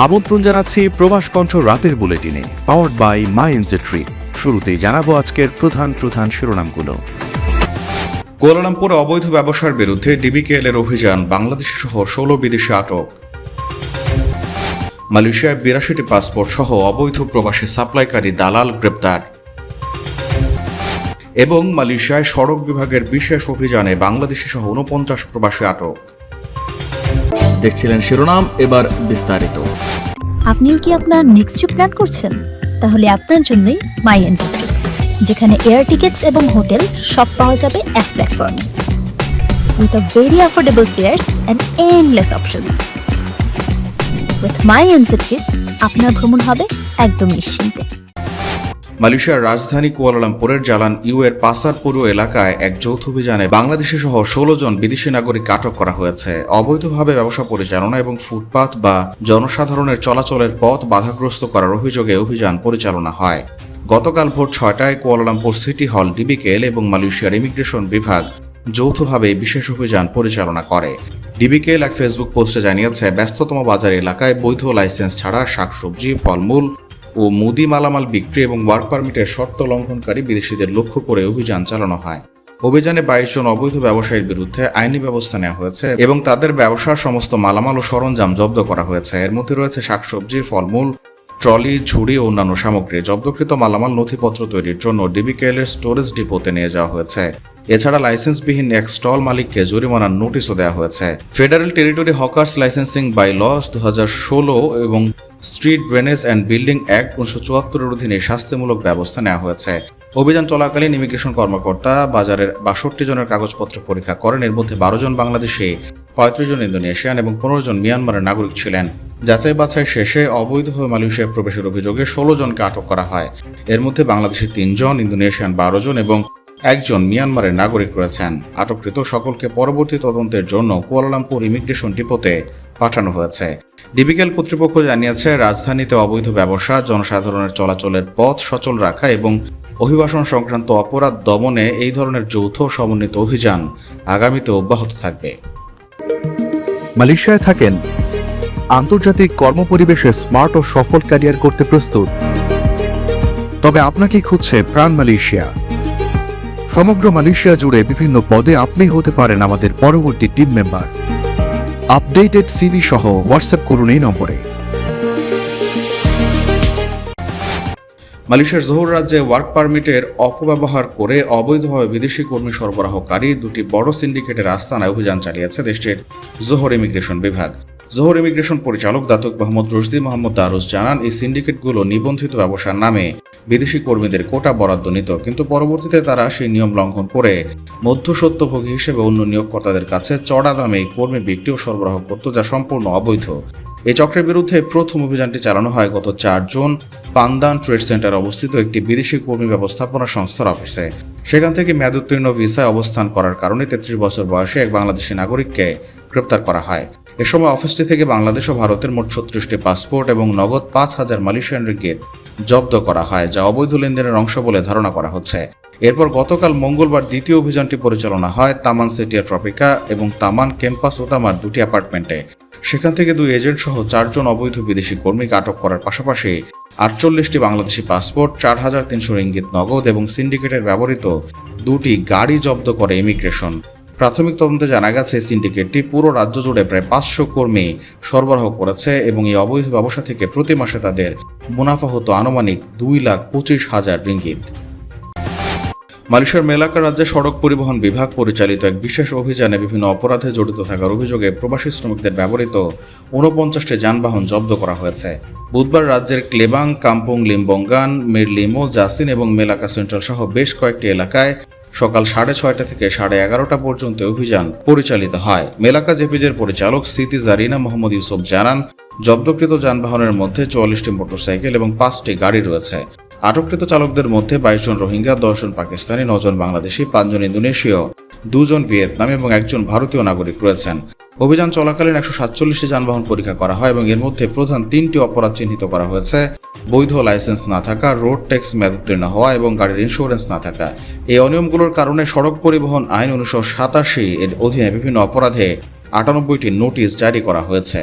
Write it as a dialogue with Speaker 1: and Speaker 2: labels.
Speaker 1: আমন্ত্রণ জানাচ্ছি প্রবাস কণ্ঠ রাতের বুলেটিনে, পাওয়ার্ড বাই মাই এনজেট্রি। শুরুতেই জানাবো আজকের প্রধান শিরোনামগুলো। কুয়ালালামপুরে অবৈধ ব্যবসার বিরুদ্ধে ডিবিকেএল এর অভিযান, বাংলাদেশি সহ 16 বিদেশি আটক। মালয়েশিয়ায় 82টি পাসপোর্ট সহ অবৈধ প্রবাসী সাপ্লাইকারী দালাল গ্রেপ্তার। এবং মালয়েশিয়ায় সড়ক বিভাগের বিশেষ অভিযানে বাংলাদেশি সহ 49 প্রবাসী আটক।
Speaker 2: দেখছিলেন শিরোনাম, এবার বিস্তারিত।
Speaker 3: আপনিও কি আপনার নেক্সট ট্রিপ প্ল্যান করছেন? তাহলে আপনার জন্যই মাই এনজেট্রি, যেখানে এয়ার টিকেটস এবং হোটেল সব পাওয়া যাবে এক প্ল্যাটফর্মে, with a very affordable fares and endless options. With my এনজেট্রি আপনার ভ্রমণ হবে একদম নিশ্চিন্তে।
Speaker 1: মালয়েশিয়ার রাজধানী কুয়ালালামপুরের জালান ইউ এর পাসার পুরো এলাকায় এক যৌথ অভিযানে বাংলাদেশি সহ 16 জন বিদেশি নাগরিক আটক করা হয়েছে। অবৈধভাবে ব্যবসা পরিচালনা এবং ফুটপাত বা জনসাধারণের চলাচলের পথ বাধাগ্রস্ত করার অভিযোগে অভিযান পরিচালনা হয়। গতকাল ভোর 6টায় কুয়ালালামপুর সিটি হল, ডিবিকেএল এবং মালয়েশিয়ার ইমিগ্রেশন বিভাগ যৌথভাবে বিশেষ অভিযান পরিচালনা করে। ডিবিকেএল এক ফেসবুক পোস্টে জানিয়েছে, ব্যস্ততম বাজার এলাকায় বৈধ লাইসেন্স ছাড়া শাকসবজি, ফলমূল ও মুদি মালামাল বিক্রি এবং ওয়ার্ক পারমিটের শর্ত লঙ্ঘনকারী বিদেশিদের লক্ষ্য করে অভিযান চালানো হয়। অভিযানে 22 জন অবৈধ ব্যবসায়ীর বিরুদ্ধে আইনি ব্যবস্থা নেওয়া হয়েছে এবং তাদের ব্যবসার সমস্ত মালামাল ও সরঞ্জাম জব্দ করা হয়েছে। এর মধ্যে রয়েছে শাকসবজি, ফলমূল, ট্রলি, ঝুড়ি ও অন্যান্য সামগ্রী। জব্দকৃত মালামাল নথিপত্র তৈরির জন্য ডিবিকেএল এর স্টোরেজ ডিপোতে নিয়ে যাওয়া হয়েছে। এছাড়া লাইসেন্সবিহীন এক স্টল মালিককে জরিমানার নোটিশও দেওয়া হয়েছে। Federal territory hawkers licensing bylaws 2016 এবং street drainage and building act 1974 এর অধীনে শাস্তিমূলক ব্যবস্থা নেওয়া হয়েছে। অভিযান চলাকালীন ইমিগ্রেশন কর্মকর্তা বাজারের 62 জনের কাগজপত্র পরীক্ষা করেন। এর মধ্যে 12 জন বাংলাদেশি, 35 জন ইন্দোনেশিয়ান এবং 15 জন মিয়ানমারের নাগরিক ছিলেন। যাচাই বাছাই শেষে অবৈধভাবে মালয়েশিয়ায় প্রবেশের অভিযোগে 16 জনকে আটক করা হয়। এর মধ্যে বাংলাদেশি 3 জন, ইন্দোনেশিয়ান 12 জন এবং একজন মিয়ানমারের নাগরিক রয়েছেন। আটককৃত সকলকে পরবর্তী তদন্তের জন্য কুয়ালালামপুর ইমিগ্রেশন ডিপোতে পাঠানো হয়েছে। ডিবিকেএল কর্তৃপক্ষ জানিয়েছে, রাজধানীতে অবৈধ ব্যবসা, জনসাধারণের চলাচলের পথ সচল রাখা এবং অভিবাসন সংক্রান্ত অপরাধ দমনে এই ধরনের যৌথ সমন্বিত অভিযান আগামীতে অব্যাহত থাকবে।
Speaker 4: মালয়েশিয়ায় থাকেন, আন্তর্জাতিক কর্মপরিবেশে স্মার্ট ও সফল ক্যারিয়ার করতে প্রস্তুত,
Speaker 1: তবে আপনাকে খুঁজছে প্রাণ মালয়েশিয়া। সমগ্র মালয়েশিয়া জুড়ে বিভিন্ন পদে আপনি হতে পারেন আমাদের পরবর্তী টিম মেম্বার। আপডেটেড সিভি সহ হোয়াটসঅ্যাপ করুন এই নম্বরে। মালয়েশিয়ার জোহর রাজ্যে ওয়ার্ক পারমিটের অপব্যবহার করে অবৈধভাবে বিদেশি কর্মী সরবরাহকারী দুটি বড় সিন্ডিকেটের আস্তানায় অভিযান চালিয়েছে দেশটির জোহর ইমিগ্রেশন বিভাগ। জোহর ইমিগ্রেশন পরিচালক দাতুক মোহাম্মদ রশদি মোহাম্মদ দারুস জানান, এই সিন্ডিকেটগুলো নিবন্ধিত ব্যবসার নামে বিদেশি কর্মীদের কোটা বরাদ্দ নিত, কিন্তু পরবর্তীতে তারা সেই নিয়ম লঙ্ঘন করে মধ্যস্বত্বভোগী হিসেবে অন্য নিয়োগকর্তাদের কাছে চড়া দামে কর্মী বিক্রি ও সরবরাহ করত, যা সম্পূর্ণ অবৈধ। এই চক্রের বিরুদ্ধে প্রথম অভিযানটি চালানো হয় গত 4 জুন পান্দান ট্রেড সেন্টার অবস্থিত একটি বিদেশি কর্মী ব্যবস্থাপনা সংস্থার অফিসে। সেখান থেকে মেয়াদোত্তীর্ণ ভিসায় অবস্থান করার কারণে 33 বছর বয়সে এক বাংলাদেশি নাগরিককে গ্রেপ্তার করা হয়। এ সময় অফিসটি থেকে বাংলাদেশ ও ভারতের মোট 36টি পাসপোর্ট এবং নগদ 5000 মালয়েশিয়ান রিঙ্গিত জব্দ করা হয়, যা অবৈধ লেনদেনের অংশ বলে ধারণা করা হচ্ছে। এরপর গতকাল মঙ্গলবার দ্বিতীয় অভিযানটি পরিচালনা হয় তামান সিটিয়া ট্রপিকা এবং তামান ক্যাম্পাস ওতামার দুটি অ্যাপার্টমেন্টে। সেখান থেকে 2 এজেন্ট সহ 4 জন অবৈধ বিদেশি কর্মীকে আটক করার পাশাপাশি 48টি বাংলাদেশি পাসপোর্ট, 4300 রিঙ্গিত নগদ এবং সিন্ডিকেটের ব্যবহৃত 2টি গাড়ি জব্দ করে ইমিগ্রেশন। প্রাথমিক তদন্তে জানা গেছে, সিন্ডিকেটটি পুরো রাজ্য জুড়ে প্রায় 500 কর্মী সরবরাহ করেছে এবং এই অবৈধ ব্যবসা থেকে প্রতি মাসে তাদের মুনাফা হতো আনুমানিক 2,25,000 রিঙ্গিত। মালয়েশিয়ার মেলাকা রাজ্যে সড়ক পরিবহন বিভাগ পরিচালিত এক বিশেষ অভিযানে বিভিন্ন অপরাধে জড়িত থাকার অভিযোগে প্রবাসী শ্রমিকদের ব্যবহৃত 49টি যানবাহন জব্দ করা হয়েছে। বুধবার রাজ্যের ক্লেবাং, কাম্পুং, লিম্বঙ্গান, মিরলিমো, জাসিন এবং মেলাকা সেন্ট্রাল সহ বেশ কয়েকটি এলাকায় সকাল 6:30 থেকে 11:30 পর্যন্ত অভিযান পরিচালিত হয়। মেলাকা জেপিজের পরিচালক স্মৃতি জারিনা মোহাম্মদ ইউসুফ জানান, জব্দকৃত যানবাহনের মধ্যে 44টি মোটরসাইকেল এবং 5টি গাড়ি রয়েছে। আটককৃত চালকদের মধ্যে 22 জন রোহিঙ্গা, 10 জন পাকিস্তানি, 9 জন বাংলাদেশি, 5 জন ইন্দোনেশীয়, 2 জন ভিয়েতনাম এবং 1 জন ভারতীয় নাগরিক রয়েছেন। অভিযান চলাকালীন 147টি যানবাহন পরীক্ষা করা হয় এবং এর মধ্যে প্রধান 3টি অপরাধ চিহ্নিত করা হয়েছে: বৈধ লাইসেন্স না থাকা, রোড ট্যাক্স মেয়াদোত্তীর্ণ হওয়া এবং গাড়ির ইন্স্যুরেন্স না থাকা। এই অনিয়মগুলোর কারণে সড়ক পরিবহন আইন 1987 এর অধীনে বিভিন্ন অপরাধে 98টি নোটিশ জারি করা হয়েছে।